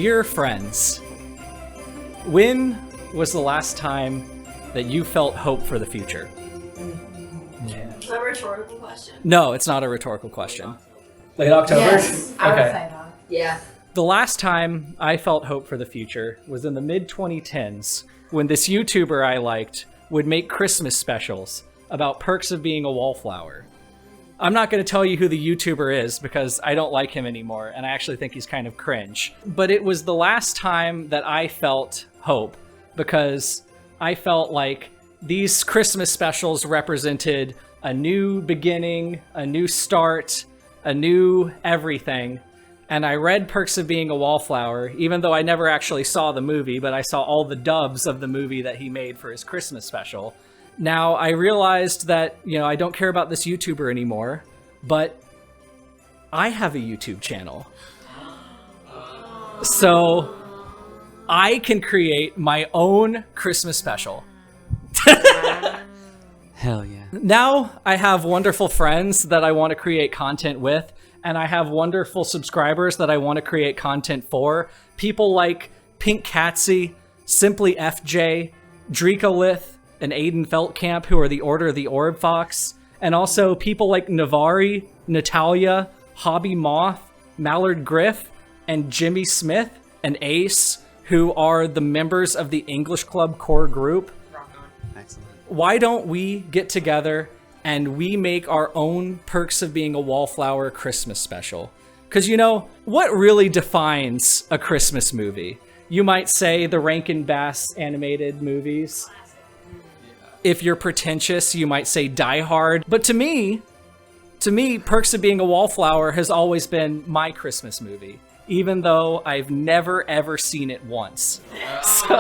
Dear friends, when was the last time that you felt hope for the future? Is that a rhetorical question? No, it's not a rhetorical question. Late October? Yes, I would Okay. say that. Yeah. The last time I felt hope for the future was in the mid-2010s when this YouTuber I liked would make Christmas specials about perks of being a wallflower. I'm not going to tell you who the YouTuber is because I don't like him anymore, and I actually think he's kind of cringe. But it was the last time that I felt hope because I felt like these Christmas specials represented a new beginning, a new start, a new everything. And I read Perks of Being a Wallflower, even though I never actually saw the movie, but I saw all the dubs of the movie that he made for his Christmas special. Now, I realized that, I don't care about this YouTuber anymore, but I have a YouTube channel. So I can create my own Christmas special. Hell yeah. Now I have wonderful friends that I want to create content with, and I have wonderful subscribers that I want to create content for. People like Pink Catsy, Simply FJ, Dreekolith, and Aiden Feldkamp, who are the Order of the Orb Fox, and also people like Navari, Natalia, Hobby Moth, Mallard Griff, and Jimmy Smith, and Ace, who are the members of the English Club core group. Excellent. Why don't we get together and we make our own Perks of Being a Wallflower Christmas special? Because what really defines a Christmas movie? You might say the Rankin Bass animated movies. If you're pretentious, you might say Die Hard. But to me, Perks of Being a Wallflower has always been my Christmas movie, even though I've never ever seen it once. So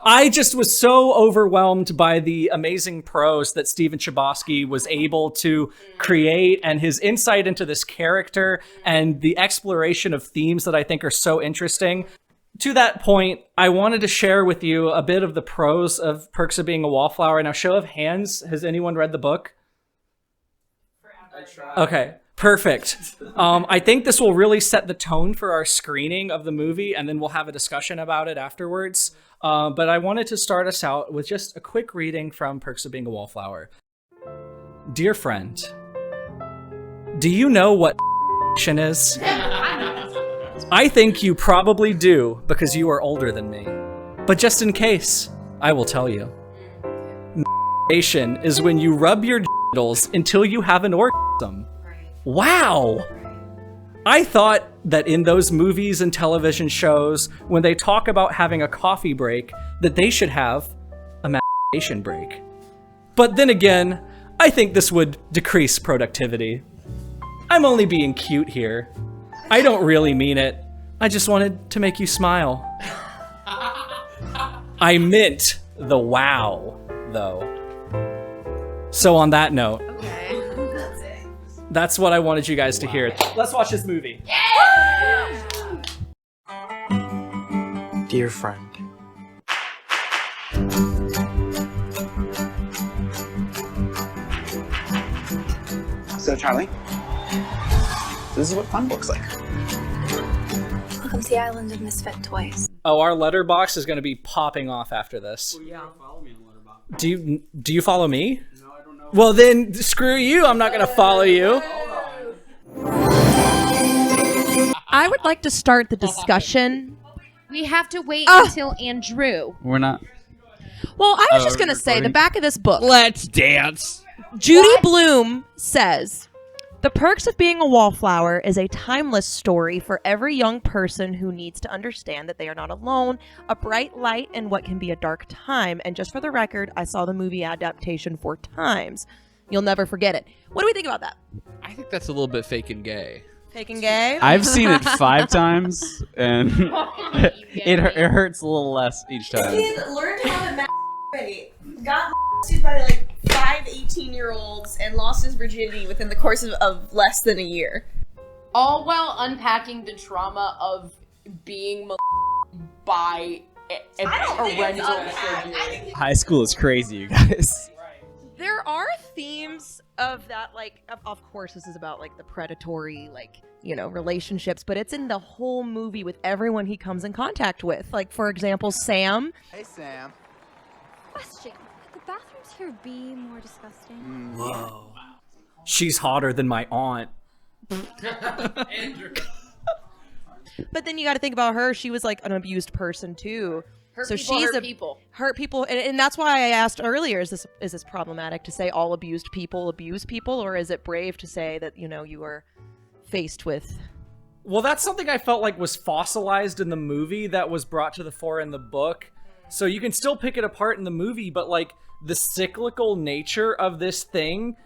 I just was so overwhelmed by the amazing prose that Stephen Chbosky was able to create and his insight into this character and the exploration of themes that I think are so interesting. To that point, I wanted to share with you a bit of the prose of Perks of Being a Wallflower. Now, show of hands, has anyone read the book? I tried. Okay, perfect. I think this will really set the tone for our screening of the movie, and then we'll have a discussion about it afterwards. But I wanted to start us out with just a quick reading from Perks of Being a Wallflower. Dear friend, do you know what is? I think you probably do because you are older than me. But just in case, I will tell you. Is when you rub your genitals until you have an orgasm. Wow! I thought that in those movies and television shows, when they talk about having a coffee break, that they should have a masturbation break. But then again, I think this would decrease productivity. I'm only being cute here. I don't really mean it. I just wanted to make you smile. I meant the wow, though. So on that note, that's what I wanted you guys to hear. Let's watch this movie. Dear friend. So, Charlie, this is what fun looks like. Welcome to the island of misfit toys. Oh, our letterbox is going to be popping off after this. Yeah. Follow me on Letterboxd. Do you follow me? No, I don't know. Well then, screw you. I'm not going to follow you. I would like to start the discussion. We have to wait until Andrew. We're not. Well, I was just going to say, the back of this book, Let's dance. Judy Blume says, "The Perks of Being a Wallflower is a timeless story for every young person who needs to understand that they are not alone, a bright light in what can be a dark time. And just for the record, I saw the movie adaptation 4 times. You'll never forget it." What do we think about that? I think that's a little bit fake and gay. Fake and gay? I've seen it 5 times, and it hurts a little less each time. He learned how to masturbate, got molested by like 5 18-year-olds, and lost his virginity within the course of less than a year. All while unpacking the trauma of being by a parental figure. High school is crazy, you guys. There are themes of that, like, of course this is about like the predatory, like, you know, relationships, but it's in the whole movie with everyone he comes in contact with. Like, for example, Sam. Hey, Sam. Question. Could the bathrooms here be more disgusting? Whoa. She's hotter than my aunt. But then you got to think about her. She was like an abused person too. Hurt So people she's hurt a people. hurt people, and that's why I asked earlier: is this problematic to say all abused people abuse people, or is it brave to say that, you know, you are faced with? Well, that's something I felt like was fossilized in the movie that was brought to the fore in the book. So you can still pick it apart in the movie, but like the cyclical nature of this thing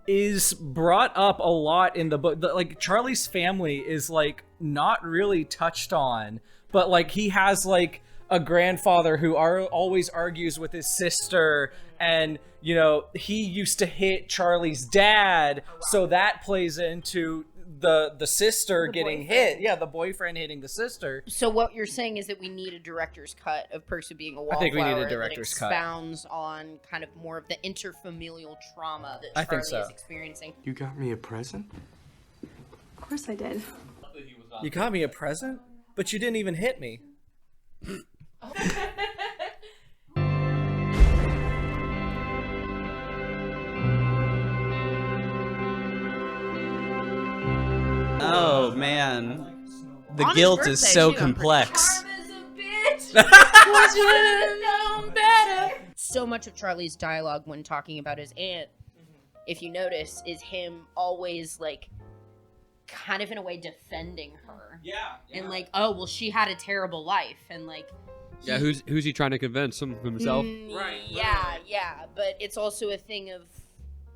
is brought up a lot in the book. Like Charlie's family is like not really touched on, but like he has like a grandfather who always argues with his sister, and you know, he used to hit Charlie's dad, so that plays into the sister getting hit. Yeah, the boyfriend hitting the sister. So what you're saying is that we need a director's cut of Perks of Being a Wallflower. I think we need a director's that cut. expounds on kind of more of the interfamilial trauma that I Charlie think so. is experiencing. You got me a present? Of course I did. You got me a present, but you didn't even hit me. Oh man, the On his guilt is birthday, so too, I'm pretty complex. So much of Charlie's dialogue when talking about his aunt, if you notice, is him always like kind of in a way defending her. Yeah. And like, oh well, she had a terrible life, and like Yeah, who's he trying to convince himself? Right, yeah, but it's also a thing of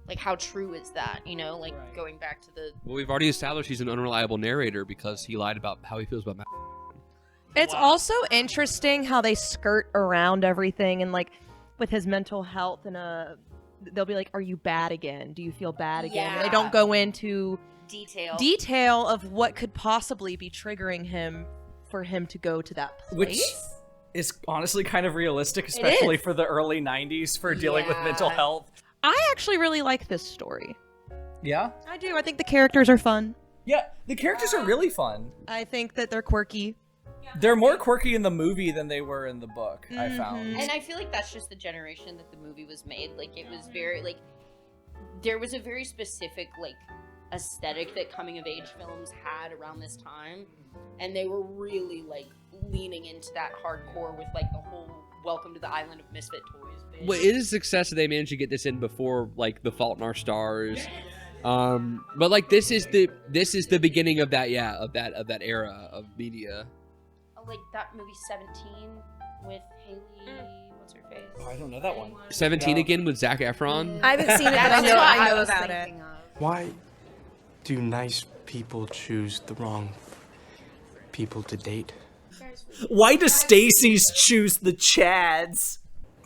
like, how true is that, you know, like going back to the Well, we've already established he's an unreliable narrator because he lied about how he feels about It's also interesting how they skirt around everything, and like with his mental health, and they'll be like, "Are you bad again? Do you feel bad again?" And they don't go into detail of what could possibly be triggering him for him to go to that place. Which is honestly kind of realistic, especially for the early 90s for dealing with mental health. I actually really like this story. Yeah? I do. I think the characters are fun. Yeah, the characters are really fun. I think that they're quirky. They're more quirky in the movie than they were in the book, I found. And I feel like that's just the generation that the movie was made. Like, it was very, like, there was a very specific, like, aesthetic that coming of age films had around this time. And they were really, like, leaning into that hardcore with, like, the whole Welcome to the Island of Misfit Toys bit. Well, it is a success that they managed to get this in before, like, The Fault in Our Stars. But like this is the beginning of that, of that era of media. Like that movie 17 with Haley, what's her face? Oh, I don't know that one. 17 again with Zac Efron. I haven't seen it, but That's what I know was about it. thinking of. Why do nice people choose the wrong people to date? Why do Stacy's choose the Chads?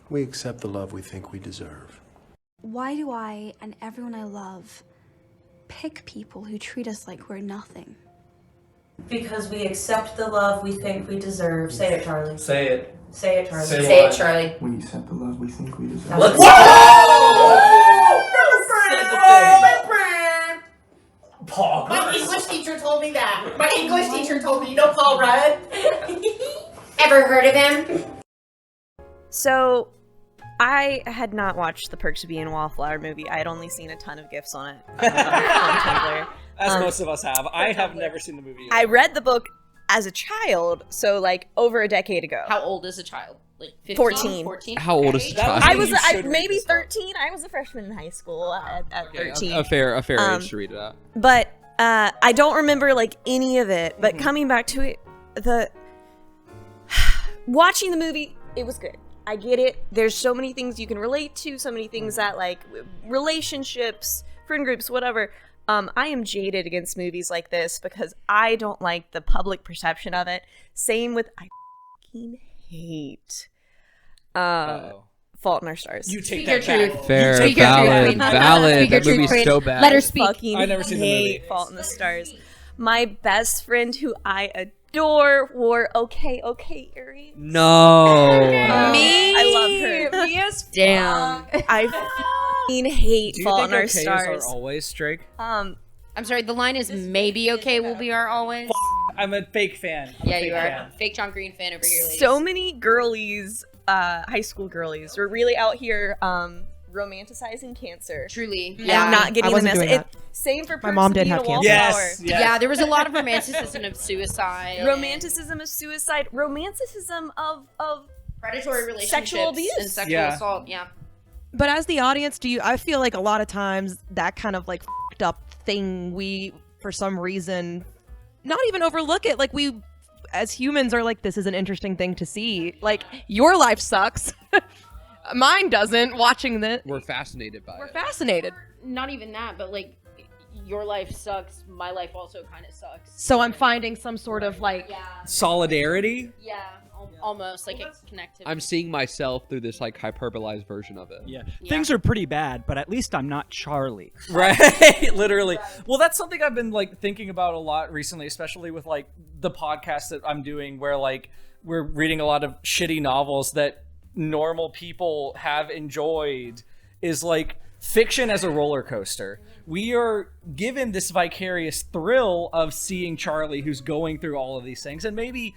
We accept the love we think we deserve. Why do I and everyone I love pick people who treat us like we're nothing? Because we accept the love we think we deserve. Say it, Charlie. Say it. Say it, Charlie. Say it, Charlie. We accept the love we think we deserve. Let's Paul. My English teacher told me that. My English teacher told me, you know Paul Rudd? Ever heard of him? So, I had not watched the Perks of Being a Wallflower movie. I had only seen a ton of GIFs on it on Tumblr. As most of us have. I have never seen the movie yet. I read the book as a child, so like over a decade ago. How old is a child? Like 15? 14. 14? How old is the child? I was You should read maybe this book. 13. I was a freshman in high school at 13. A fair age to read it out. But I don't remember like any of it. But coming back to it, watching the movie, it was good. I get it. There's so many things you can relate to, so many things that like relationships, friend groups, whatever. I am jaded against movies like this because I don't like the public perception of it. Same with I fucking hate Fault in Our Stars. You take Speak that your back. truth. Fair, Speak your truth, valid, Queen. valid. Speak your That truth, movie's Queen. so bad. Let her speak. Fucking I've never seen the hate movie. Fault in the Stars. My best friend, who I adore, wore okay earrings. No. Me, I love her. Me as Damn. I hate Do you Fault think in Our okay Stars. is our always, Drake? I'm sorry, the line is maybe okay will be our always. I'm a fake fan. I'm a Yeah, fake you are. fan. Fake John Green fan over here, ladies. So many girlies, high school girlies, were really out here romanticizing cancer. Truly. And Yeah. not getting I wasn't the doing message. that. Same for My Perks mom of did Being have a cancer. Wallflower. Yeah, there was a lot of romanticism of suicide. Romanticism of suicide, romanticism of Predatory relationships. sexual abuse. And sexual assault, yeah. But as the audience, I feel like a lot of times that kind of like fucked up thing, we, for some reason, not even overlook it. Like we, as humans, are like, this is an interesting thing to see. Like, your life sucks. Mine doesn't. Watching this. We're fascinated by We're it. fascinated. Not even that, but like, your life sucks. My life also kind of sucks. So I'm finding some sort of like solidarity. Yeah, almost like a connective. I'm seeing myself through this like hyperbolized version of it. Yeah. Things are pretty bad, but at least I'm not Charlie. Right. Literally. Well, that's something I've been like thinking about a lot recently, especially with like the podcast that I'm doing where like we're reading a lot of shitty novels that normal people have enjoyed, is like fiction as a roller coaster. We are given this vicarious thrill of seeing Charlie who's going through all of these things, and maybe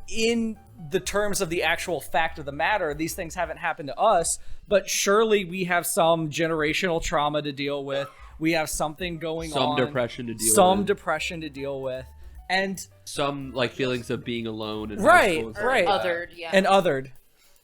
in the terms of the actual fact of the matter, these things haven't happened to us, but surely we have some generational trauma to deal with. We have something going on. Some depression to deal with. Some depression to deal with. And some like feelings of being alone and right. Othered, yeah. And othered.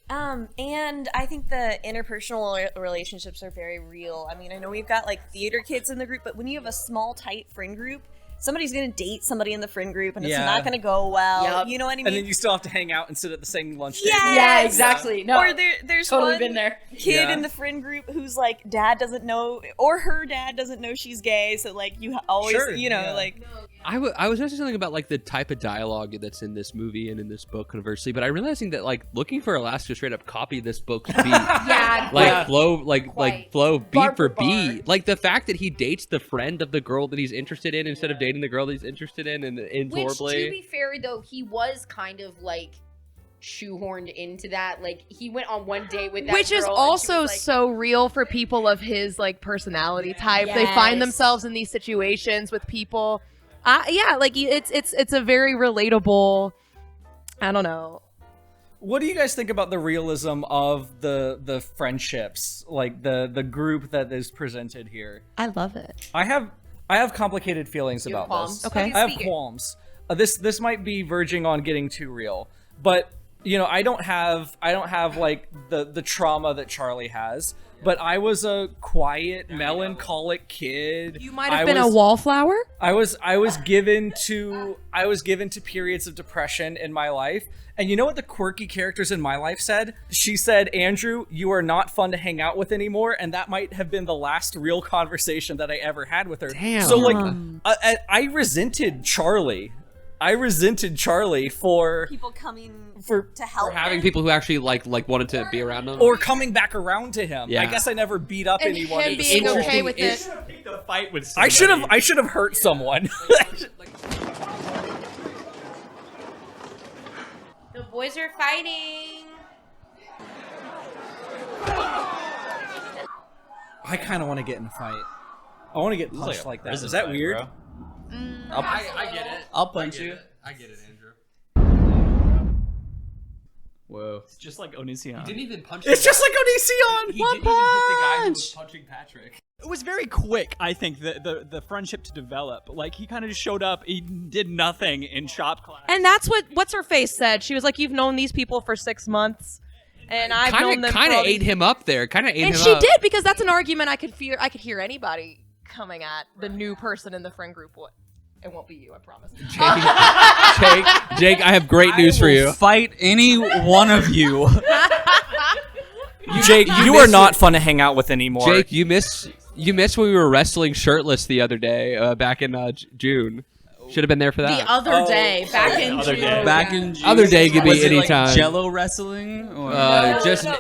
And I think the interpersonal relationships are very real. I mean, I know we've got like theater kids in the group, but when you have a small, tight friend group, somebody's gonna date somebody in the friend group, and it's not gonna go well. Yep. You know what I mean? And then you still have to hang out and sit at the same lunch table. Yes! Yeah, exactly. No, or there's totally one been there. kid in the friend group who's like, dad doesn't know, or her dad doesn't know she's gay, so like you always, like. I was noticing something about like the type of dialogue that's in this movie and in this book, conversely, but I'm realizing that like looking for Alaska straight up copy this book's beat. Yeah, like flow, like flow beat Bar for for bar. beat. Like the fact that he dates the friend of the girl that he's interested in instead of dating the girl that he's interested in, and Which, to horribly. be fair, though, he was kind of like shoehorned into that. Like he went on one date with that Which is girl, and she also was like, so real for people of his like personality type. They find Yes. themselves in these situations with people. Like it's a very relatable. I don't know. What do you guys think about the realism of the friendships, like the group that is presented here? I love it. I have complicated feelings You have about qualms? this. Okay. I have qualms. This might be verging on getting too real, but you know, I don't have like the trauma that Charlie has. But I was a quiet, melancholic kid. You might have been a wallflower. I was given to periods of depression in my life. And you know what the quirky characters in my life said? She said, "Andrew, you are not fun to hang out with anymore." And that might have been the last real conversation that I ever had with her. Damn. So like, I resented Charlie. For People coming for to help having him. people who actually like wanted to be around him. or coming back around to him. Yeah. I guess I never beat up And anyone him in being school. okay with it. The fight with I should have hurt someone. the boys are fighting. I kind of want to get in a fight. I want to get punched like that. Is that weird? I get it. I'll punch you. I get it, Andrew. Whoa. It's just like Onision. Didn't even punch. It's just like Onision. He didn't even hit the guy who was punching Patrick. It was very quick, I think, the friendship to develop. Like, he kind of just showed up, he did nothing in shop class. And that's what's her face said. She was like, "You've known these people for 6 months, and I've known them." Kind for of all these-" ate him up there. Kind of ate him And up. she did, because that's an argument I could hear anybody coming at the new person in the friend group. It won't be you, I promise. Jake, I have great news for you. Fight any one of you. Jake, you are not fun to hang out with anymore. Jake, you miss when we were wrestling shirtless the other day, back in June. Should have been there for that. The other day, back in June. Back in June. Other day could be Was it any like time. Jello wrestling? Or?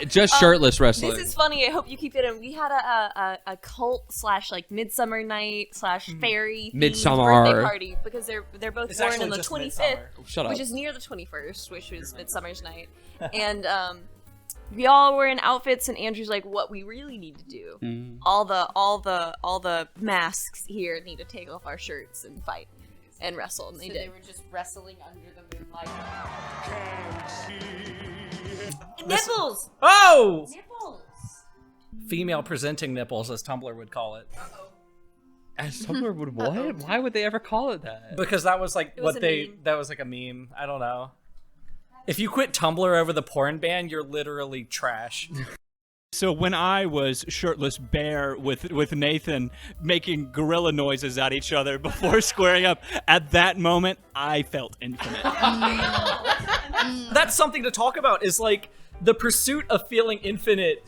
Just shirtless wrestling. This is funny. I hope you keep it in. We had a cult / like midsummer night / fairy Midsummer. birthday party, because they're both It's born actually on the just 25th, midsummer. Shut up. which is near the 21st, which was midsummer's night. And we all were in outfits, and Andrew's like, what we really need to do, all the masks here need to take off our shirts and fight and wrestle, and they did. They were just wrestling under the moonlight. Nipples! Oh! Nipples! Female presenting nipples, as Tumblr would call it. As Tumblr would what? Why would they ever call it that? Because that was like was a meme. that was like a meme. I don't know. If you quit Tumblr over the porn ban, you're literally trash. So when I was shirtless bare with Nathan making gorilla noises at each other before squaring up, at that moment, I felt infinite. That's something to talk about, is like the pursuit of feeling infinite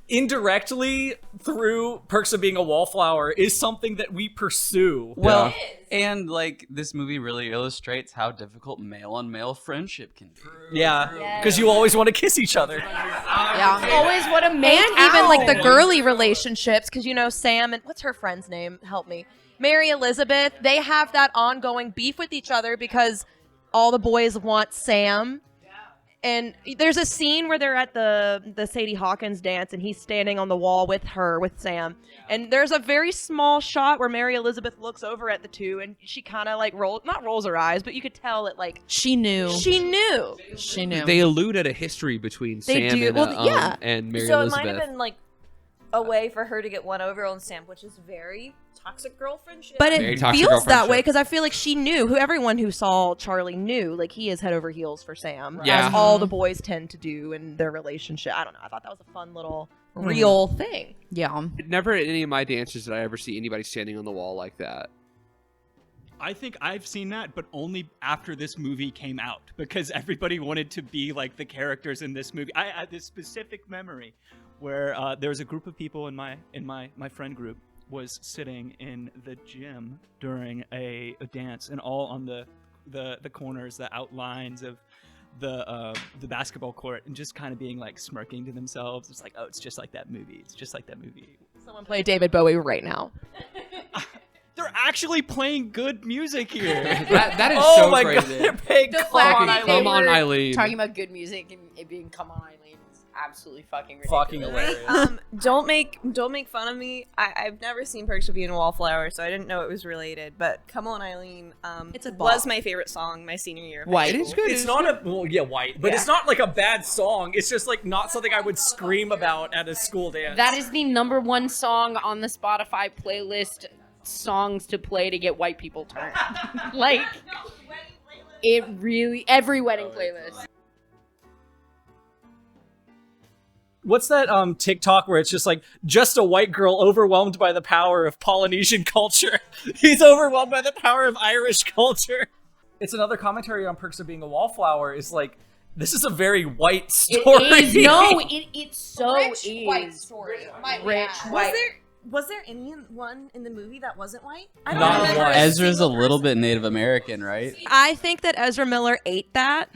indirectly through Perks of Being a Wallflower is something that we pursue. Well, and like this movie really illustrates how difficult male-on-male friendship can be. Yeah, because you always want to kiss each other. Yeah. Always what a make And even like the girly relationships, because you know Sam and what's her friend's name? Help me. Mary Elizabeth. They have that ongoing beef with each other because all the boys want Sam. And there's a scene where they're at the Sadie Hawkins dance, and he's standing on the wall with Sam. And there's a very small shot where Mary Elizabeth looks over at the two, and she kind of like not rolls her eyes, but you could tell that like she knew. They allude at a history between They Sam do. and Mary So Elizabeth. it might have been like a way for her to get one over on Sam, which is very toxic girl friendship. But Very it toxic feels that girlfriendship. way because I feel like she knew, everyone who saw Charlie knew, like he is head over heels for Sam, Yeah. as all the boys tend to do in their relationship. I don't know. I thought that was a fun little real thing. Yeah. Never at any of my dances did I ever see anybody standing on the wall like that. I think I've seen that, but only after this movie came out, because everybody wanted to be like the characters in this movie. I had this specific memory where there was a group of people in my friend group was sitting in the gym during a dance, and all on the corners, the outlines of the basketball court, and just kind of being like smirking to themselves. It's like, oh, it's just like that movie. It's just like that movie. Someone play David Bowie right now. They're actually playing good music here. That is Oh so my crazy. god, they're paying The Come fact on, that Eileen. they Come on, were Eileen. talking about good music and it being "Come on, Eileen" is absolutely fucking ridiculous. Fucking hilarious. Don't make fun of me. I've never seen Perks of Being a Wallflower, so I didn't know it was related. But Come On, Eileen, It's a was bop. my favorite song my senior year. of White. high It's school. good. It's not white, but it's not like a bad song. It's just like not something I would scream about at a school dance. That is the #1 song on the Spotify playlist. Songs to play to get white people turned. Like, it really, every wedding playlist. What's that TikTok where it's just like just a white girl overwhelmed by the power of Polynesian culture? He's overwhelmed by the power of Irish culture. It's another commentary on Perks of Being a Wallflower. Is like, this is a very white story. It is, no, it so Rich is. white story. Rich white. Was there anyone in the movie that wasn't white? I Not remember one. a Ezra's a single little person. bit Native American, right? I think that Ezra Miller ate that.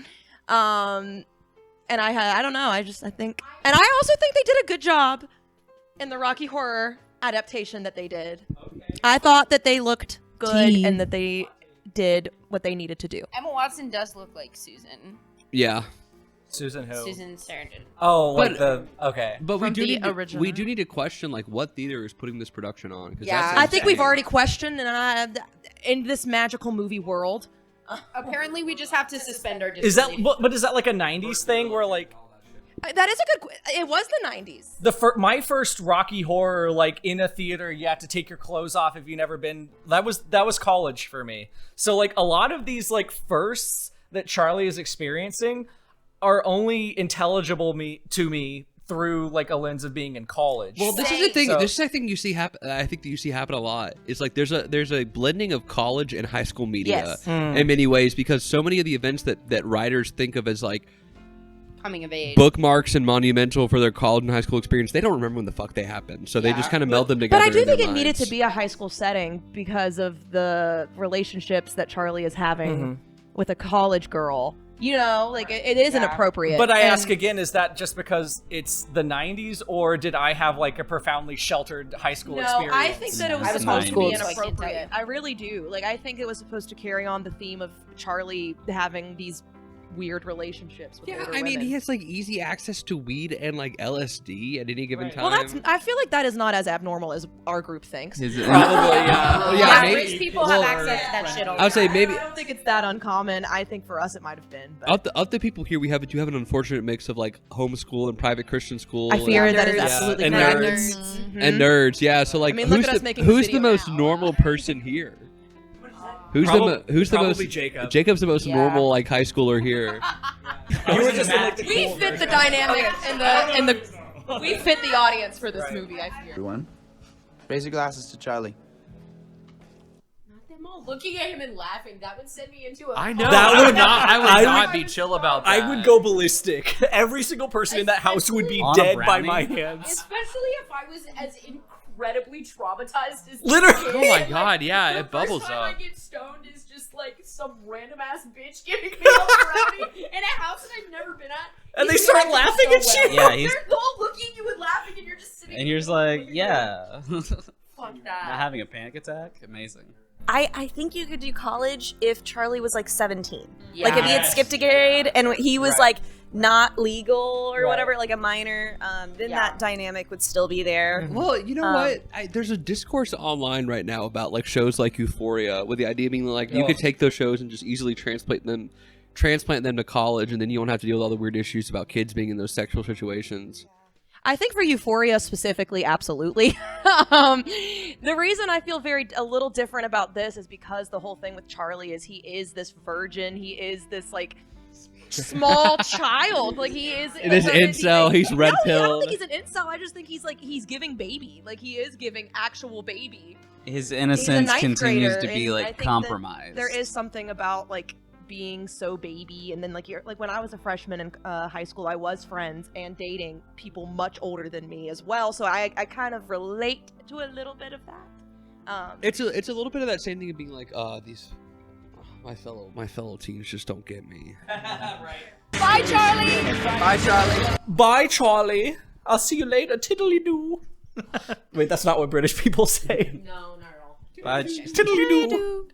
And I don't know. I think, and I also think they did a good job in the Rocky Horror adaptation that they did. Okay. I thought that they looked good and that they did what they needed to do. Emma Watson does look like Susan. Yeah. Susan who? Susan Sarandon. Oh, like But- okay. But we From do the need to, original. we do need to question like what theater is putting this production on. 'Cause Yeah. that's I think we've insane. already questioned, and in this magical movie world, Apparently, we just have to suspend our Is that disbelief. but is that like a '90s thing where like that is a good. It was the 90s. my first Rocky Horror like in a theater, you had to take your clothes off if you never been. That was college for me. So like a lot of these like firsts that Charlie is experiencing are only intelligible to me through like a lens of being in college. Well, this is the thing. So- This is the thing you see happen. I think that you see happen a lot. It's like there's a blending of college and high school media Yes. in many ways, because so many of the events that writers think of as like Coming of age. bookmarks and monumental for their college and high school experience, they don't remember when the fuck they happened. So they just kind of meld them together. But I do in their think it needed minds. to be a high school setting because of the relationships that Charlie is having with a college girl. You know, like it is inappropriate. But I And- ask again, is that just because it's the 90s, or did I have like a profoundly sheltered high school No, experience? I think that it was I was supposed to be homeschooled, so I can't tell inappropriate. I really do. Like, I think it was supposed to carry on the theme of Charlie having these weird relationships with Yeah, older I mean, women. he has like easy access to weed and like LSD at any given time. Well, I feel like that is not as abnormal as our group thinks. Probably, yeah. Well, yeah, maybe, rich people have access to that shit all the I would say time. maybe I don't think it's that uncommon. I think for us it might have been. But of the people here, we have an unfortunate mix of like homeschool and private Christian school. I fear and, that is nerds. absolutely and correct. nerds. Mhm. And nerds, yeah. So like, I mean, look who's at us the making this who's the video most now. normal person here? Who's the Probably most Jacob. Jacob's the most Yeah. normal like high schooler here. You were just in, like, the We cool fit the version. dynamic and the we fit the audience for this movie. I fear. Everyone, raise your glasses to Charlie. Them all looking at him and laughing, that would send me into a I know. That I would- would not I be chill about that. I would go ballistic. Every single person in that house would be On a dead by brownie? my hands. Especially if I was as incredibly traumatized as Literally. this Oh kid. my Like, god, yeah, the it bubbles first time up. I get stoned is just like some random ass bitch giving me a brownie in a house that I've never been at. And they He's start acting laughing so at you. Yeah, he's They're all looking at you and laughing, and you're just sitting. and you're just like, yeah. Fuck Not that. having a panic attack? Amazing. I think you could do college if Charlie was like 17. Yeah. Like if he had skipped a grade and he was Right. like not legal or Right. whatever, like a minor, then that dynamic would still be there. Well, you know what? There's a discourse online right now about like shows like Euphoria, with the idea being like you could take those shows and just easily transplant them to college, and then you don't have to deal with all the weird issues about kids being in those sexual situations. I think for Euphoria specifically, absolutely. The reason I feel a little different about this is because the whole thing with Charlie is he is this virgin. He is this like small child. Like he is. It is incel. He's red No, I don't pilled. think he's an incel. I just think he's giving baby. Like he is giving actual baby. His He's a innocence ninth continues grader, to be and I like think that compromised. There is something about like being so baby, and then like you're like when I was a freshman in high school, I was friends and dating people much older than me as well. So I kind of relate to a little bit of that. It's a little bit of that same thing of being like, my fellow teens just don't get me. Bye, Charlie. Bye, Charlie. Bye, Charlie. I'll see you later. Tiddly doo. Wait, that's not what British people say. No, not at all. Bye. Tiddly doo.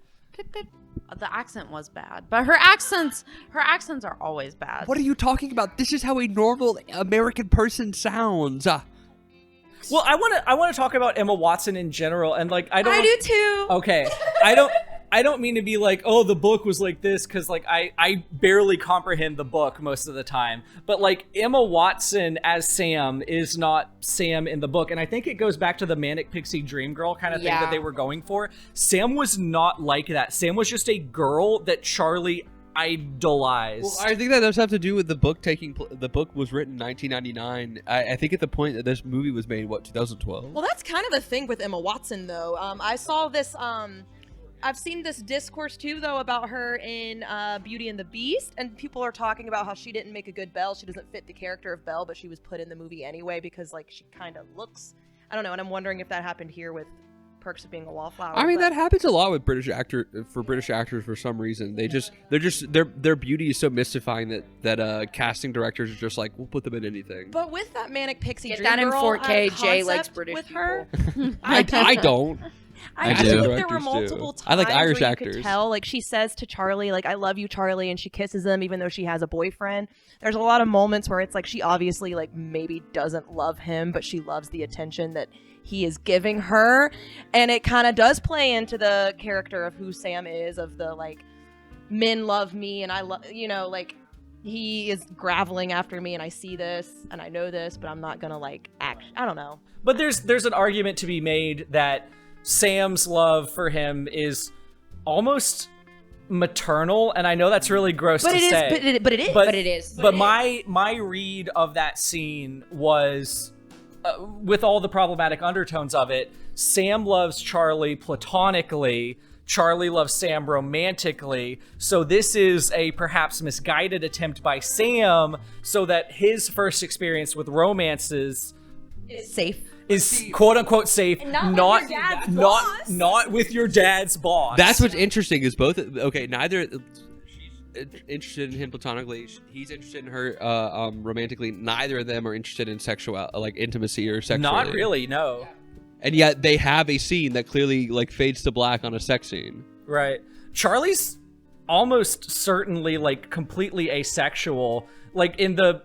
The accent was bad, but her accents are always bad. What are you talking about? This is how a normal American person sounds. Well, I want to talk about Emma Watson in general, and like I do too. Okay, I don't mean to be like, oh, the book was like this, because like I barely comprehend the book most of the time. But like Emma Watson as Sam is not Sam in the book, and I think it goes back to the manic pixie dream girl kind of thing that they were going for. Sam was not like that. Sam was just a girl that Charlie idolized. Well, I think that does have to do with the book the book was written in 1999. I think at the point that this movie was made, 2012? Well, that's kind of the thing with Emma Watson, though. I saw this. I've seen this discourse too, though, about her in Beauty and the Beast, and people are talking about how she didn't make a good Belle. She doesn't fit the character of Belle, but she was put in the movie anyway because, like, she kind of looks. I don't know, and I'm wondering if that happened here with Perks of Being a Wallflower. I mean, but- that happens a lot with British actors for some reason. Their beauty is so mystifying that casting directors are just like, we'll put them in anything. But with that manic pixie Get dream that in girl, 4K. Jay concept likes British with her. I don't. I do. think there were Directors multiple do. times I like Irish where you actors. could tell, like she says to Charlie, like, I love you, Charlie, and she kisses him even though she has a boyfriend. There's a lot of moments where it's like she obviously like maybe doesn't love him, but she loves the attention that he is giving her. And it kind of does play into the character of who Sam is, of the like, men love me and I love, like he is graveling after me and I see this and I know this, but I'm not gonna like act. I don't know. But there's an argument to be made that Sam's love for him is almost maternal, and I know that's really gross to say. But it is. But my read of that scene was, with all the problematic undertones of it, Sam loves Charlie platonically, Charlie loves Sam romantically, so this is a perhaps misguided attempt by Sam so that his first experience with romances It's safe. is quote unquote safe, not with your dad's boss. not with your dad's boss. That's what's interesting is both. Okay, neither. She's interested in him platonically. He's interested in her romantically. Neither of them are interested in sexual, like intimacy or sexuality. Not really, no. And yet they have a scene that clearly like fades to black on a sex scene. Right. Charlie's almost certainly like completely asexual, like in the,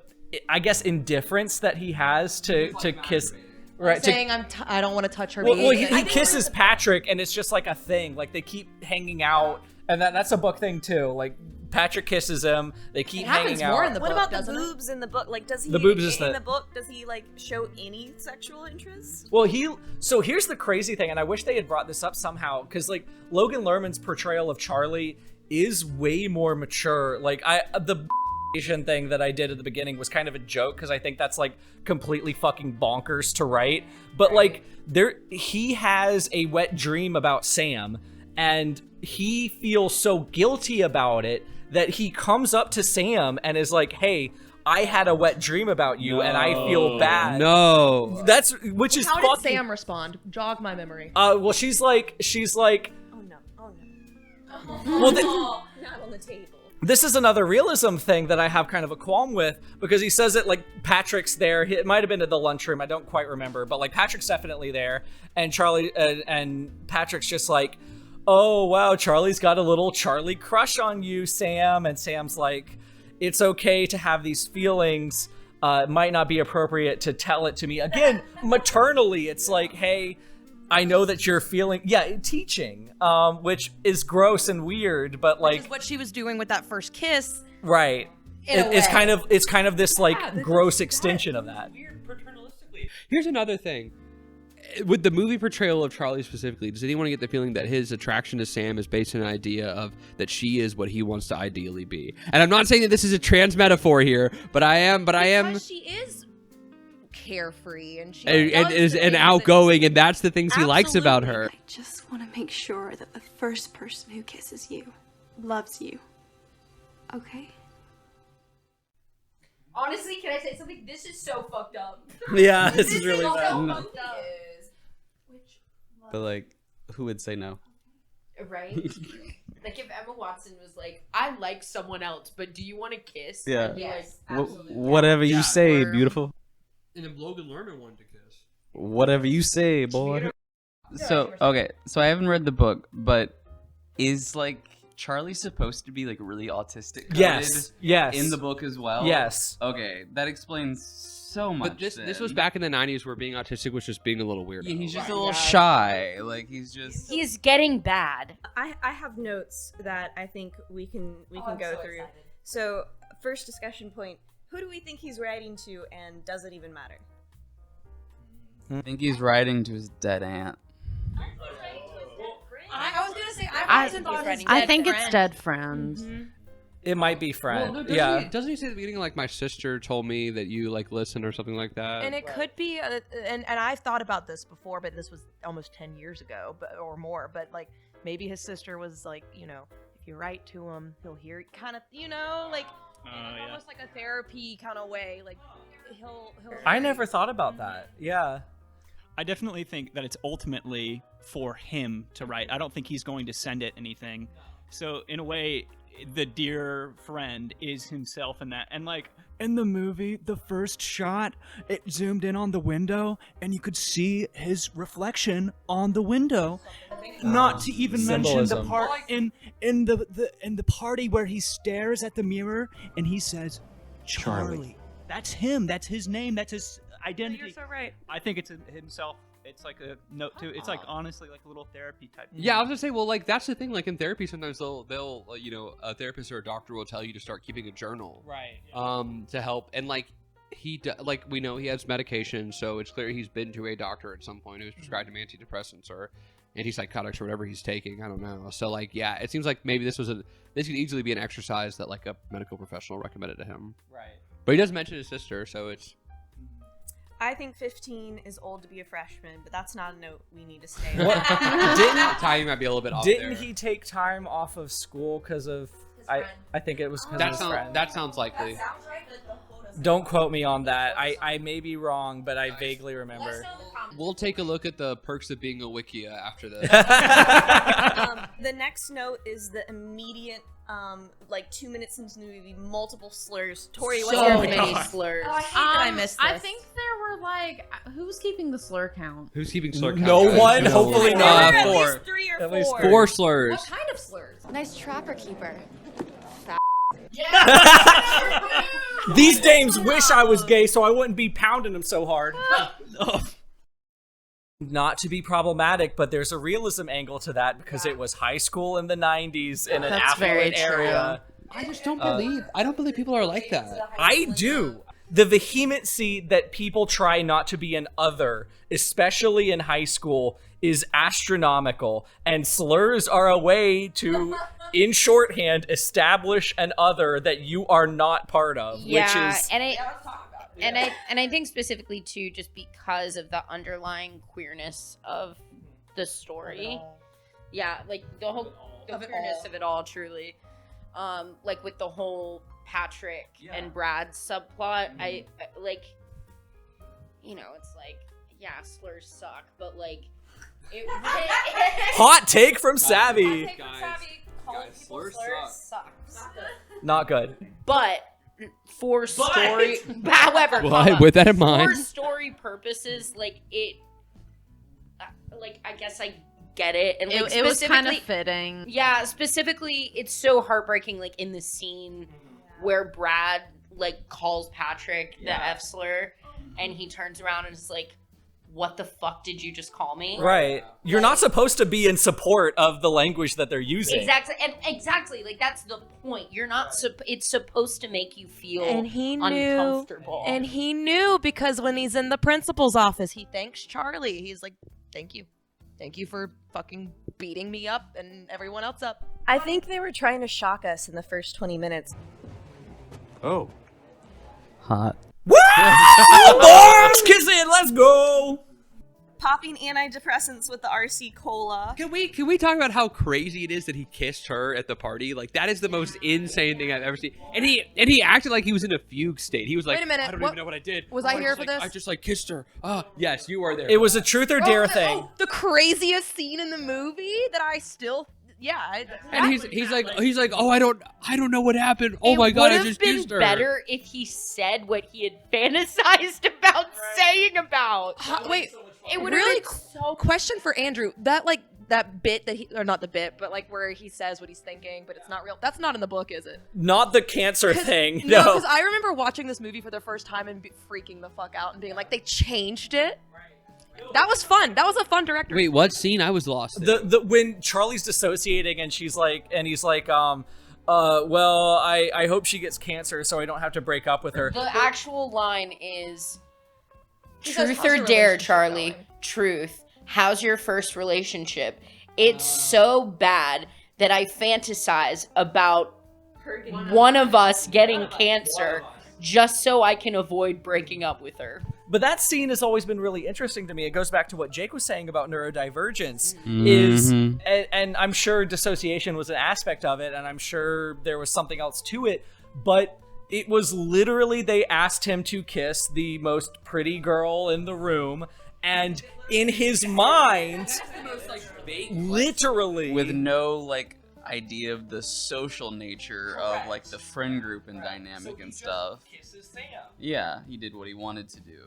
I guess, indifference that he has to kiss. Right, saying I don't want to touch her. Well, he kisses Patrick, and it's just like a thing. Like they keep hanging out, and that's a book thing too. Like Patrick kisses him, they keep hanging out. More in the what book, about the boobs in the book? Like, does he the boobs is in the book? Does he like show any sexual interest? Well, so here's the crazy thing, and I wish they had brought this up somehow, because like Logan Lerman's portrayal of Charlie is way more mature. Like the Asian thing that I did at the beginning was kind of a joke, because I think that's like completely fucking bonkers to write. But like he has a wet dream about Sam, and he feels so guilty about it that he comes up to Sam and is like, "Hey, I had a wet dream about you, and I feel bad." No, which is how fucking... did Sam respond? Jog my memory. Well, she's like, oh no. Well, not on the table. This is another realism thing that I have kind of a qualm with, because he says it like Patrick's there. It might have been at the lunchroom. I don't quite remember, but like Patrick's definitely there, and Charlie and Patrick's just like, "Oh wow, Charlie's got a little Charlie crush on you, Sam." And Sam's like, "It's okay to have these feelings. It might not be appropriate to tell it to me." Again, maternally, it's like, "Hey, I know that you're feeling," teaching, which is gross and weird, but like, which is what she was doing with that first kiss, right? It's kind of this like gross extension of that. Weird paternalistically. Here's another thing. With the movie portrayal of Charlie specifically, does anyone get the feeling that his attraction to Sam is based on an idea of that she is what he wants to ideally be? And I'm not saying that this is a trans metaphor here, but I am. Because she is carefree and she is and outgoing, and that's the things he likes about her. I just want to make sure that the first person who kisses you loves you. Okay? Honestly, can I say something? This is so fucked up. Yeah, this is really so bad. fucked up. But like, who would say no? Right? Like if Emma Watson was like, "I like someone else, but do you want to kiss?" Yeah. I'd be like, Whatever you say, beautiful. And then Logan Lerman wanted to kiss. Whatever you say, boy. So okay, so I haven't read the book, but is like Charlie supposed to be like really autistic? Yes. In the book as well. Yes. Okay, that explains so much. But this was back in the 90s where being autistic was just being a little weird. Yeah, he's just a little shy. Like he's getting bad. I have notes that I think we can go through. Excited. So first discussion point: who do we think he's writing to, and does it even matter? I think he's writing to his dead aunt. I was gonna say I think it's dead friends. Mm-hmm. It might be friend. Well, no, doesn't he say at the beginning, like, my sister told me that you like listen or something like that? And it could be, and I've thought about this before, but this was almost 10 years ago, or more. But like maybe his sister was like, if you write to him, he'll hear it, kind of, like almost like a therapy kind of way. Like he'll. I never thought about that. Yeah. I definitely think that it's ultimately for him to write. I don't think he's going to send it anything. So in a way, the dear friend is himself in that. And like in the movie, the first shot, it zoomed in on the window and you could see his reflection on the window. Not to even mention the part in the party where he stares at the mirror and he says, Charlie. That's him. That's his name. That's his identity. You're so right. I think it's himself. It's like a note to. It's like honestly like a little therapy type. Yeah, I was gonna say, well, like that's the thing. Like in therapy, sometimes they'll a therapist or a doctor will tell you to start keeping a journal, right? To help. And like like we know he has medication, so it's clear he's been to a doctor at some point who's prescribed him antidepressants or antipsychotics or whatever he's taking. I don't know. So like, yeah, it seems like maybe this could easily be an exercise that like a medical professional recommended to him. Right. But he does mention his sister, so it's. I think 15 is old to be a freshman, but that's not a note we need to stay on. Timing might be a little bit off. Didn't he take time off of school because of? I think it was because of his friend. That sounds likely. That sounds right, but the Don't quote me on that. I may be wrong, but I vaguely remember. We'll take a look at the perks of being a Wikia after this. The next note is the immediate, like 2 minutes into the movie, multiple slurs. Tori, what's your many slurs. Oh, I hate that I missed this. I think there were like, who's keeping the slur count? Who's keeping slur count? No one. Hopefully not. At Four. least 3 or At 4. least 4 slurs. What kind of slurs? Nice trapper keeper. These dames wish I was gay so I wouldn't be pounding them so hard. Not to be problematic, but there's a realism angle to that because it was high school in the 90s in an affluent area. I just don't believe. I don't believe people are like that. I do. The vehemency that people try not to be an other, especially in high school, is astronomical. And slurs are a way to, in shorthand, establish an other that you are not part of. Yeah, which is... and I think specifically too, just because of the underlying queerness of the story. Yeah, like the queerness of it all, truly. Like with the whole Patrick and Brad subplot, I like, you know, it's like, yeah, slurs suck, but like, Hot take from Savvy. Slurs sucks. Not good. But for story, however, Well, with that in mind, for story purposes, like it, like I guess I get it, and like, it was kind of fitting. Yeah, specifically, it's so heartbreaking. Like in the scene where Brad like calls Patrick the F slur, and he turns around and is like, "What the fuck did you just call me?" Right. You're not supposed to be in support of the language that they're using. Exactly, and exactly, like that's the point. You're not. It's supposed to make you feel And he knew, uncomfortable. and he knew because when he's in the principal's office, he thanks Charlie. He's like, "Thank you for fucking beating me up and everyone else up." I think they were trying to shock us in the first 20 minutes. Oh. Hot. Woo! Boys kissing, let's go. Popping antidepressants with the RC Cola. Can we talk about how crazy it is that he kissed her at the party? Like that is the most insane thing I've ever seen. And he acted like he was in a fugue state. He was like, Wait a minute, I don't what- even know what I did. was I here for like, this? I just like kissed her. Yes, you were there. It was a truth or dare thing. The craziest scene in the movie that I still, And he's like, oh, I don't know what happened. Oh my god, I just been kissed her. better if he said what he had fantasized about saying about. Wait, it would really have been so. question for Andrew. That bit that he, or not the bit, but like where he says what he's thinking, but it's not real. That's not in the book, is it? Not the cancer thing. No, No. because I remember watching this movie for the first time and freaking the fuck out and being like, they changed it. That was fun. That was a fun director. Wait, what scene? I was lost. The when Charlie's dissociating and he's like, well, I hope she gets cancer so I don't have to break up with her. The actual line is, He says, "Truth "How's or your dare, relationship Charlie? going?" Truth. How's your first relationship? It's so bad that I fantasize about one of us getting cancer just so I can avoid breaking up with her." But that scene has always been really interesting to me. It goes back to what Jake was saying about neurodivergence, and I'm sure dissociation was an aspect of it, and I'm sure there was something else to it, but it was literally they asked him to kiss the most pretty girl in the room, and in his mind, literally, with no like idea of the social nature of like the friend group and dynamic and stuff. Yeah, he did what he wanted to do.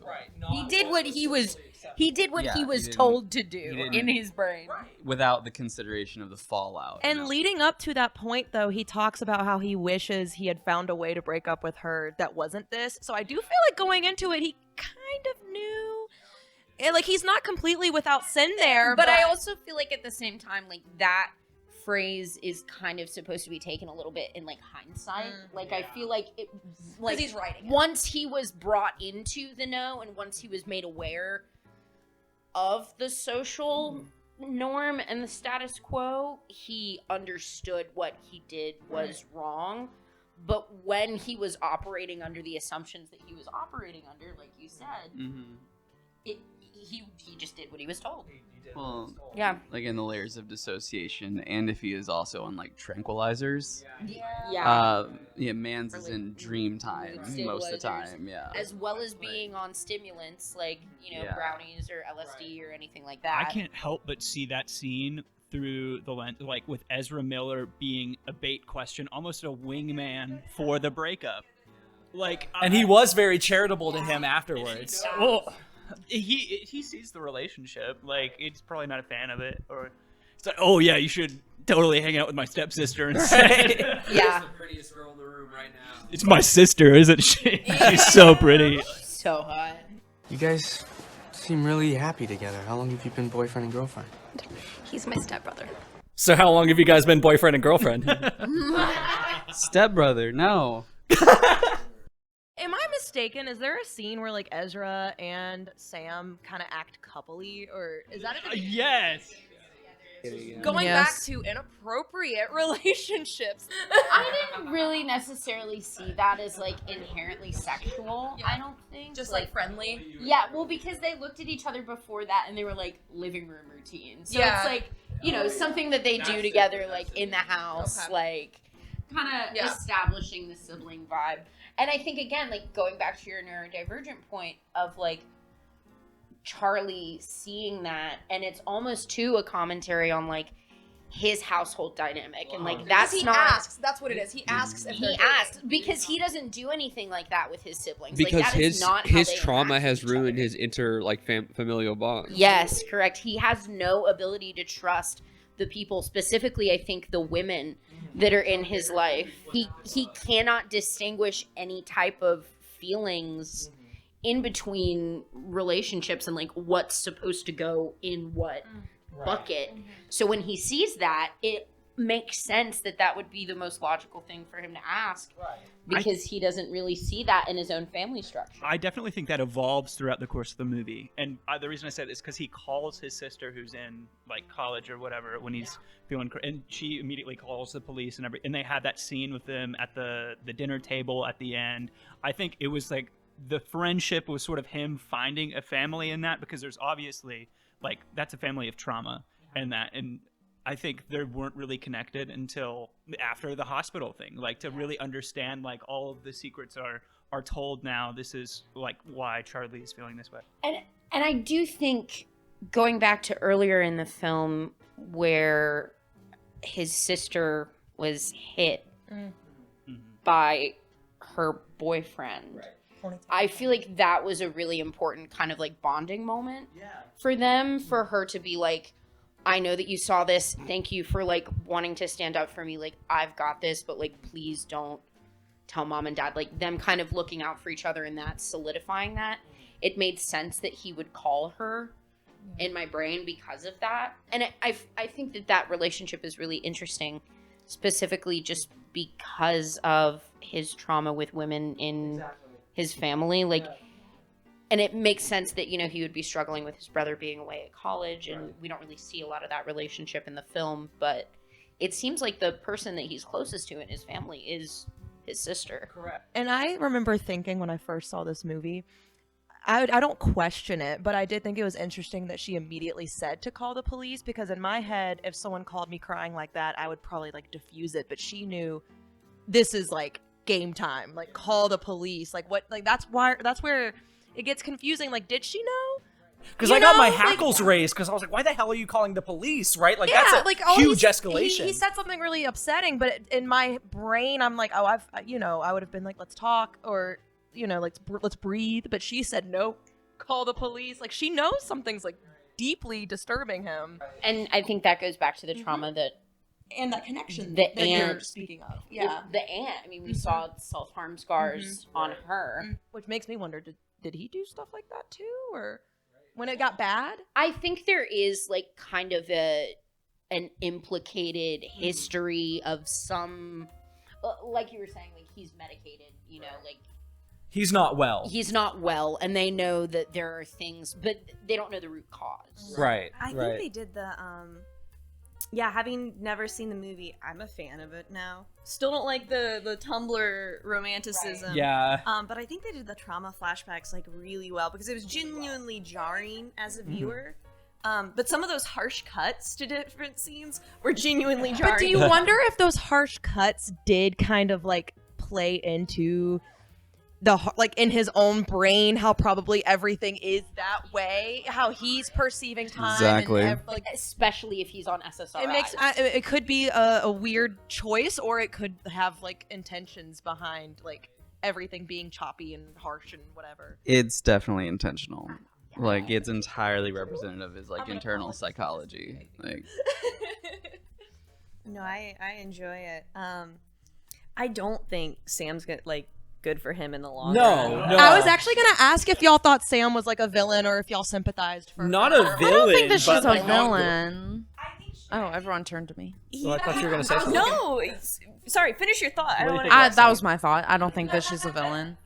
He did what he was. He did what he was told to do in his brain. Without the consideration of the fallout. And leading up to that point, though, he talks about how he wishes he had found a way to break up with her that wasn't this. So I do feel like going into it, he kind of knew. And, like, he's not completely without sin there. But I also feel like at the same time, like that phrase is kind of supposed to be taken a little bit in like hindsight. Like I feel like it, like he's writing it. Once he was brought into the know and once he was made aware of the social norm and the status quo, he understood what he did was wrong. But when he was operating under the assumptions that he was operating under, like you said, he just did what he was told. Well, yeah, like in the layers of dissociation, and if he is also on like tranquilizers, Mans is in dream time most of the time, as well as being on stimulants like brownies or LSD or anything like that. I can't help but see that scene through the lens, like with Ezra Miller being a bait question, almost a wingman for the breakup. Like, and he was very charitable to him afterwards. Well, he sees the relationship, like he's probably not a fan of it, or It's like, oh yeah, you should totally hang out with my stepsister instead. Yeah. the prettiest girl in the room right now. It's my sister, isn't she? She's so pretty. So hot. You guys seem really happy together. How long have you been boyfriend and girlfriend? He's my stepbrother. So how long have you guys been boyfriend and girlfriend? Stepbrother, no. Am I mistaken? Is there a scene where like Ezra and Sam kind of act coupley, or is that a Yes. going Yes. back to inappropriate relationships? I didn't really necessarily see that as like inherently sexual. I don't think. Just like friendly. Yeah, well, because they looked at each other before that and they were like living room routines. So Yeah. it's like, you know, something that they do together, like in the house, Okay. like kind of establishing the sibling vibe. And I think, again, like going back to your neurodivergent point of like Charlie seeing that, and it's almost too a commentary on like his household dynamic, and like that's he not. asks. That's what it is. He asks if He asks because he doesn't do anything like that with his siblings. Because like, that is not how his they trauma interact has with each other. ruined his familial bond. Yes, correct. He has no ability to trust the people, specifically I think the women that are in his life. He cannot distinguish any type of feelings in between relationships and like what's supposed to go in what bucket. So when he sees that, it makes sense that that would be the most logical thing for him to ask, because he doesn't really see that in his own family structure. I definitely think that evolves throughout the course of the movie, and the reason I said it is because he calls his sister, who's in like college or whatever, when he's feeling, and she immediately calls the police and they had that scene with them at the dinner table at the end. I think it was like the friendship was sort of him finding a family in that, because there's obviously like that's a family of trauma and that, and I think they weren't really connected until after the hospital thing, like to really understand like all of the secrets are told now. This is like why Charlie is feeling this way. And I do think, going back to earlier in the film where his sister was hit by her boyfriend, I feel like that was a really important kind of like bonding moment for them, for her to be like, I know that you saw this. Thank you for like wanting to stand up for me. Like, I've got this, but like, please don't tell mom and dad. Like, them kind of looking out for each other and that solidifying that. It made sense that he would call her in my brain because of that. And I think that relationship is really interesting, specifically just because of his trauma with women in his family. Like, and it makes sense that, you know, he would be struggling with his brother being away at college, and we don't really see a lot of that relationship in the film, but it seems like the person that he's closest to in his family is his sister. Correct. And I remember thinking when I first saw this movie, I don't question it, but I did think it was interesting that she immediately said to call the police, because in my head, if someone called me crying like that, I would probably like diffuse it, but she knew this is like game time, like call the police, like what, like that's where it gets confusing. Like, did she know? Because I got my hackles raised because I was like, why the hell are you calling the police, right? Like, Yeah, that's a like, huge escalation. He said something really upsetting, but in my brain, I'm like, oh, I would have been like, let's talk, or, you know, let's breathe. But she said, nope, call the police. Like, she knows something's like deeply disturbing him. And I think that goes back to the trauma that, and that connection the that aunt, you're speaking of. Yeah. The aunt. I mean, we saw self-harm scars on her. Which makes me wonder, did he do stuff like that too? Or when it got bad? I think there is like kind of an implicated history of some, like you were saying, like he's medicated, you know, like He's not well. he's not well, and they know that there are things, but they don't know the root cause. Right. I think they did the having never seen the movie, I'm a fan of it now. Still don't like the Tumblr romanticism. Right. Yeah. But I think they did the trauma flashbacks like really well, because it was genuinely jarring as a viewer. But some of those harsh cuts to different scenes were genuinely jarring. But do you wonder if those harsh cuts did kind of like play into like in his own brain, how probably everything is that way, how he's perceiving time. Exactly. And like, especially if he's on SSRIs. it makes it could be a weird choice, or it could have like intentions behind like everything being choppy and harsh and whatever. It's definitely intentional. Like it's entirely representative of his like internal psychology. Like No, I enjoy it. I don't think Sam's good for him in the long run. No. I was actually gonna ask if y'all thought Sam was like a villain or if y'all sympathized for Not her. a villain. I don't think that she's but a like, villain. Oh, everyone turned to me. Oh, I thought you were gonna say something. No, sorry. Finish your thought. I don't want That was my thought. I don't think that she's a villain.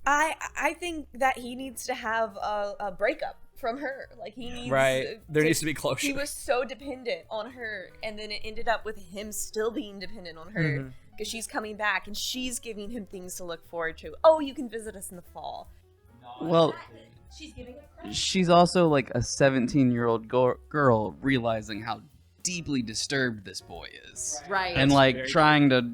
I think that he needs to have a breakup from her. Like he needs There needs to be closure. He was so dependent on her, and then it ended up with him still being dependent on her because she's coming back and she's giving him things to look forward to. Oh, you can visit us in the fall. well, she's also like a 17-year-old girl realizing how deeply disturbed this boy is. Right. And like trying to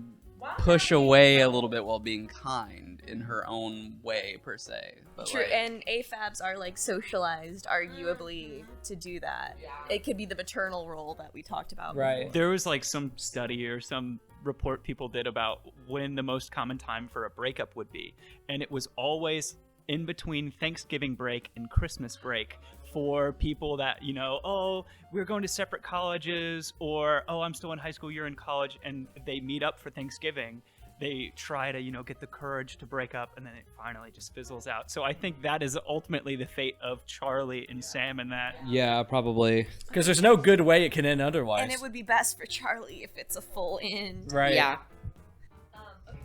push away a little bit while being kind in her own way per se. But True, like, and AFABs are like socialized, arguably, to do that. It could be the maternal role that we talked about. before. There was like some study or some report people did about when the most common time for a breakup would be, and it was always in between Thanksgiving break and Christmas break for people that, you know, oh, we're going to separate colleges, or oh, I'm still in high school, you're in college, and they meet up for Thanksgiving. They try to, you know, get the courage to break up, and then it finally just fizzles out. So I think that is ultimately the fate of Charlie and Sam in that. Yeah, probably. Because there's no good way it can end otherwise. And it would be best for Charlie if it's a full end. Right. Yeah.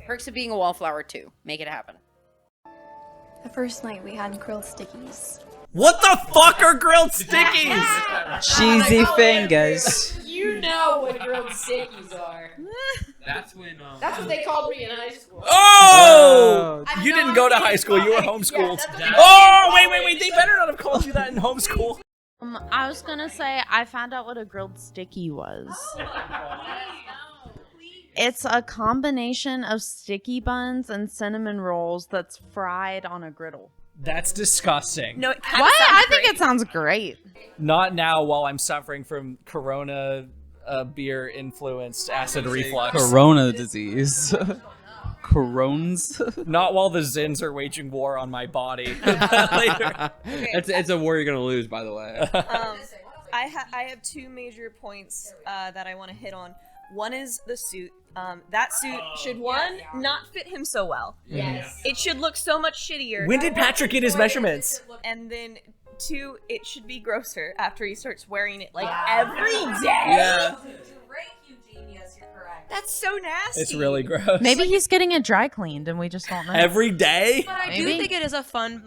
Perks of being a wallflower too. Make it happen. The first night we had grilled stickies. What the fuck are grilled stickies? Cheesy fingers. You know what grilled stickies are. That's when. That's what they called me in high school. Oh! You didn't go to high school. You were homeschooled. Oh, wait. They better not have called you that in homeschool. I was gonna say I found out what a grilled sticky was. It's a combination of sticky buns and cinnamon rolls that's fried on a griddle. That's disgusting. No, What? I think it sounds great. Not now while I'm suffering from Corona beer influenced acid reflux. Corona disease. Corones. Not while the Zins are waging war on my body. Later. It's a war you're gonna lose, by the way. I have two major points that I want to hit on. One is the suit. That suit should not fit him so well. Yes. It should look so much shittier. When did Patrick get his measurements? And then two, it should be grosser after he starts wearing it like every day. Yeah. That's so nasty. It's really gross. Maybe he's getting it dry cleaned and we just don't know. Every day? But I do think it is a fun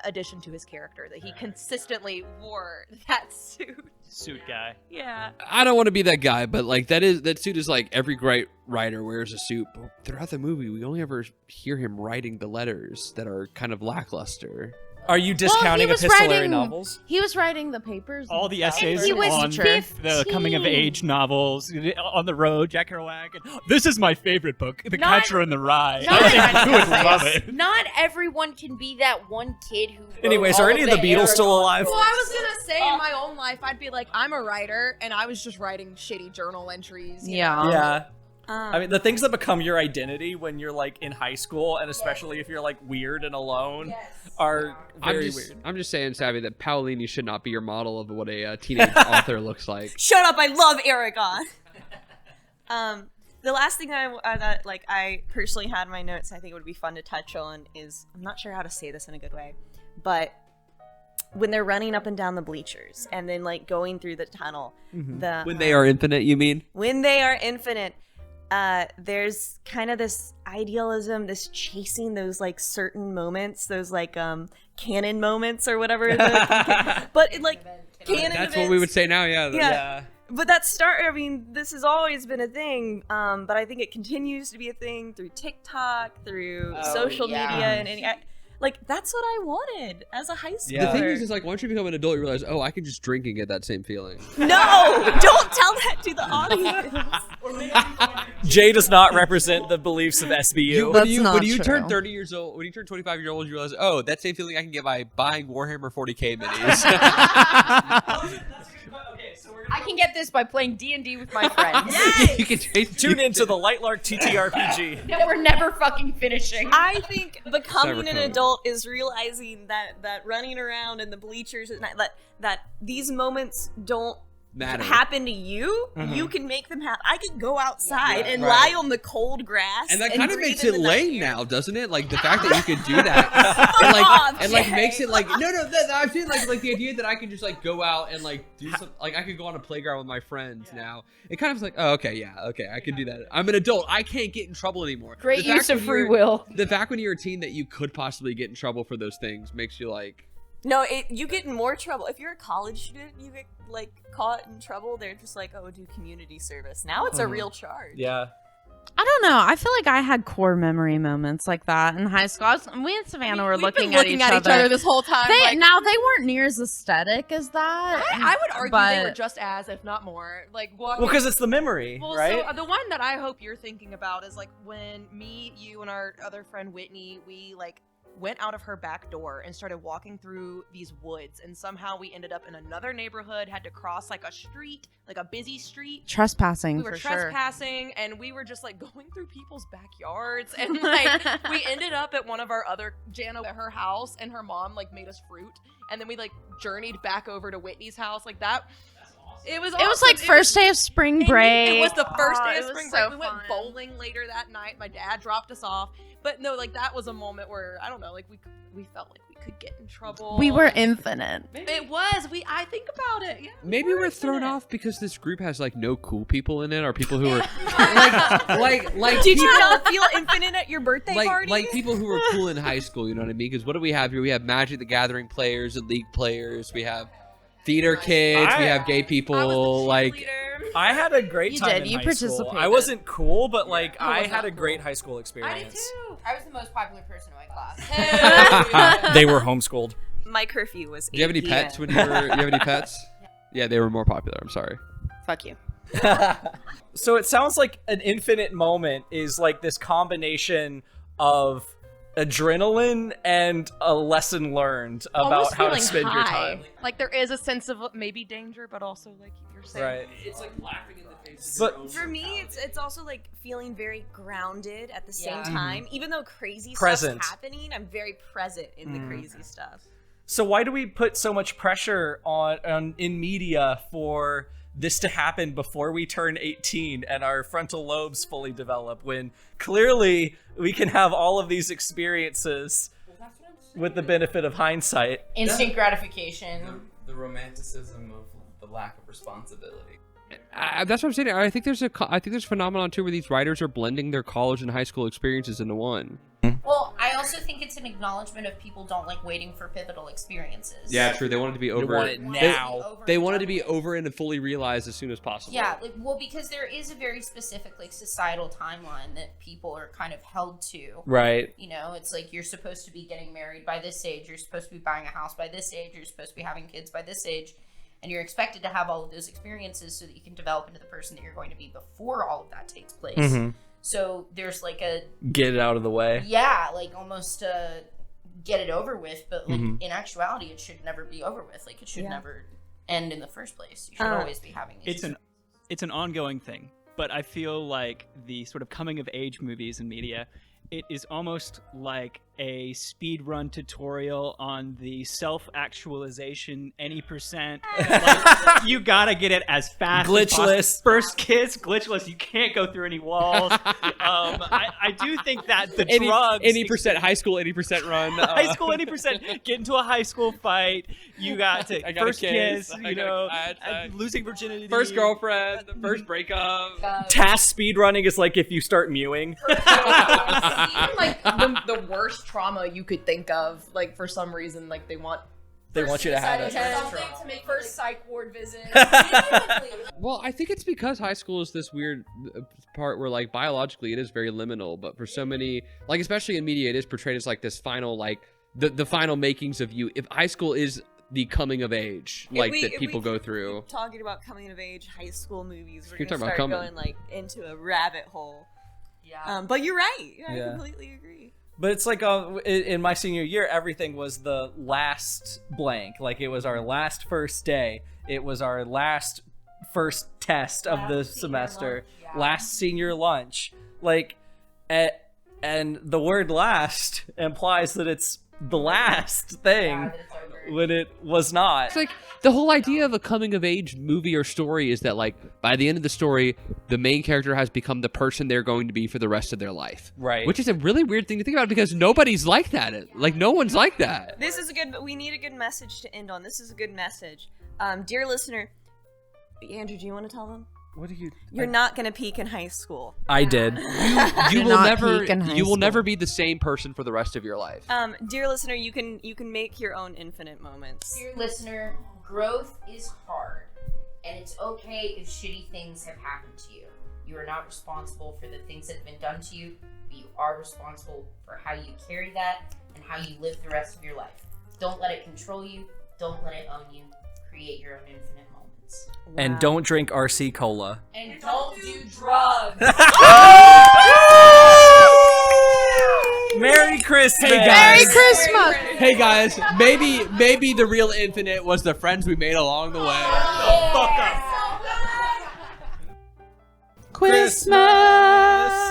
addition to his character that he consistently wore that suit. Suit guy. Yeah. I don't want to be that guy, but like that suit is like every great writer wears a suit. But throughout the movie, we only ever hear him writing the letters that are kind of lackluster. Are you discounting epistolary novels? He was writing the papers. All the and stuff. essays He was on 15. the coming of age novels, On the Road, Jack Kerouac. And this is my favorite book, The Catcher in the Rye. I think you would love it. Not everyone can be that one kid who. Anyways, are any of the Beatles still alive? Well, I was gonna say in my own life, I'd be like, I'm a writer, and I was just writing shitty journal entries. you know? Yeah. I mean, the things that become your identity when you're like in high school, and especially if you're like weird and alone, are very weird. I'm just saying, Savvy, that Paolini should not be your model of what a teenage author looks like. Shut up! I love Aragon. The last thing I personally had in my notes, I think it would be fun to touch on is, I'm not sure how to say this in a good way, but when they're running up and down the bleachers and then like going through the tunnel, When they are infinite, you mean? When they are infinite, there's kind of this idealism, this chasing those like certain moments, those like canon moments or whatever. But it, like canon. That's what we would say now. Yeah. But I mean, this has always been a thing, but I think it continues to be a thing through TikTok, through social media, and any. Like, that's what I wanted as a high schooler. The thing is like, once you become an adult, you realize, oh, I can just drink and get that same feeling. No! Don't tell that to the audience! Jay does not represent the beliefs of SBU. When you turn 30 years old, when you turn 25 years old, you realize, oh, that same feeling I can get by buying Warhammer 40k minis. I can get this by playing D&D with my friends. You can Tune into the Lightlark TTRPG. that we're never fucking finishing. I think becoming an Cyberpunk. adult is realizing that running around in the bleachers at night, that these moments don't Matter. happen to you. Mhm. You can make them happen. I could go outside and Right. lie on the cold grass, And that kind of breathe makes in it the night lame air. now, doesn't it? Like the fact that you could do that, and like makes it like no. I'm saying like the idea that I can just like go out and like do something. Like I could go on a playground with my friends now. It kind of is like, oh, okay, I can do that. I'm an adult. I can't get in trouble anymore. Great The fact use of when free you're- will. The fact when you're a teen that you could possibly get in trouble for those things makes you like. No, you get in more trouble if you're a college student. You get like caught in trouble. They're just like, oh, do community service. Now it's a real charge. Yeah. I don't know. I feel like I had core memory moments like that in high school. We and Savannah were We've been looking at each other this whole time. Now they weren't near as aesthetic as that. I would argue they were but- just as, if not more, like walking. Well, because it's the memory, Well, right? so the one that I hope you're thinking about is like when me, you, and our other friend Whitney, we like went out of her back door and started walking through these woods, and somehow we ended up in another neighborhood, had to cross like a street, like a busy street. Trespassing, We were for sure. trespassing, and we were just like going through people's backyards, and like we ended up at one of our other Jana at her house, and her mom like made us fruit, and then we like journeyed back over to Whitney's house like that. It was It was awesome. like first day of spring break. It was the first day Oh, of it spring was break. so We went fun. bowling later that night. My dad dropped us off. But no, like that was a moment where I don't know, like we felt like we could get in trouble. We were infinite. It was. I think about it. Yeah. Maybe we're thrown off because this group has like no cool people in it, or people who are like Did people, you not feel infinite at your birthday party? like people who were cool in high school? You know what I mean? Because what do we have here? We have Magic the Gathering players and League players. We have theater kids. We have gay people. Like I had a great You time did. in You high school. participated. I wasn't cool, but like I was had not a great high school I did experience. too. I was the most popular person in my class. They were homeschooled. My curfew was. Do you have any 8 pets p.m. when you were? You have any pets? Yeah, they were more popular. I'm sorry. Fuck you. So it sounds like an infinite moment is like this combination of adrenaline and a lesson learned about Almost how to feeling spend your high. time. Like there is a sense of maybe danger, but also like you're saying. Right. It's like laughing in the face. But For me, it's also like feeling very grounded at the same Yeah. time. Even though crazy Present. stuff's happening, I'm very present in the crazy stuff. So why do we put so much pressure on in media for this to happen before we turn 18 and our frontal lobes fully develop, when clearly we can have all of these experiences with the benefit of hindsight? Instant gratification. The romanticism of the lack of responsibility. That's what I'm saying. I think there's a phenomenon too where these writers are blending their college and high school experiences into one. Well, I also think it's an acknowledgement of people don't like waiting for pivotal experiences. Yeah, true. They want it to be over. want it now. They want it to be over and fully realized as soon as possible. Yeah, like, well, because there is a very specific like societal timeline that people are kind of held to. Right. You know, it's like you're supposed to be getting married by this age, you're supposed to be buying a house by this age, you're supposed to be having kids by this age, and you're expected to have all of those experiences so that you can develop into the person that you're going to be before all of that takes place. Mhm. So there's like a Get it out of the way. yeah, like almost get it over with, but like Mhm. in actuality, it should never be over with. Like it should Yeah. never end in the first place. You should always be having these. It's an ongoing thing, but I feel like the sort of coming of age movies and media, it is almost like a speed run tutorial on the self-actualization any percent. Like, you gotta get it as fast as possible. Glitchless. First kiss, glitchless. You can't go through any walls. I do think that the drugs, any percent high school, 80% run. high school, 80%. Get into a high school fight. You got to I got a first kiss. I You got know, a- losing virginity. First girlfriend, first breakup. Task speedrunning is like if you start mewing. Even like the worst trauma you could think of, like for some reason, like they want They want you to have it. something to make first psych ward visit. Well, I think it's because high school is this weird part where, like, biologically it is very liminal, but for so many, like, especially in media, it is portrayed as like this final, like, the final makings of you. If high school is the coming of age, like, that people go through. Talking about coming of age high school movies, we're You're gonna talking start about going like into a rabbit hole. Yeah. But you're right. I Yeah. completely agree. But it's like in my senior year, everything was the last blank. Like it was our last first day. It was our last first test of the semester, last senior lunch. Like, and the word last implies that it's the last thing when it was not. It's like the whole idea of a coming of age movie or story is that like by the end of the story, the main character has become the person they're going to be for the rest of their life. Right. Which is a really weird thing to think about because nobody's like that. Like no one's like that. This is a good. We need a good message to end on. This is a good message, dear listener. Andrew, do you want to tell them? What do you? You're not gonna peak in high school. I did. You will never be the same person for the rest of your life. Dear listener, you can make your own infinite moments. Dear listener, growth is hard, and it's okay if shitty things have happened to you. You are not responsible for the things that have been done to you, but you are responsible for how you carry that and how you live the rest of your life. Don't let it control you. Don't let it own you. Create your own infinite moments. And don't drink RC Cola. And don't do drugs. Merry Christmas. Hey guys. Merry Christmas. Hey guys, maybe the real infinite was the friends we made along the way. Fuck up. Christmas.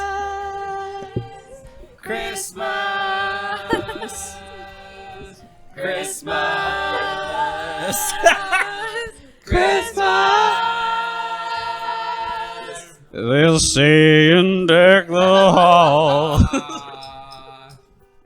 They'll say and deck the hall.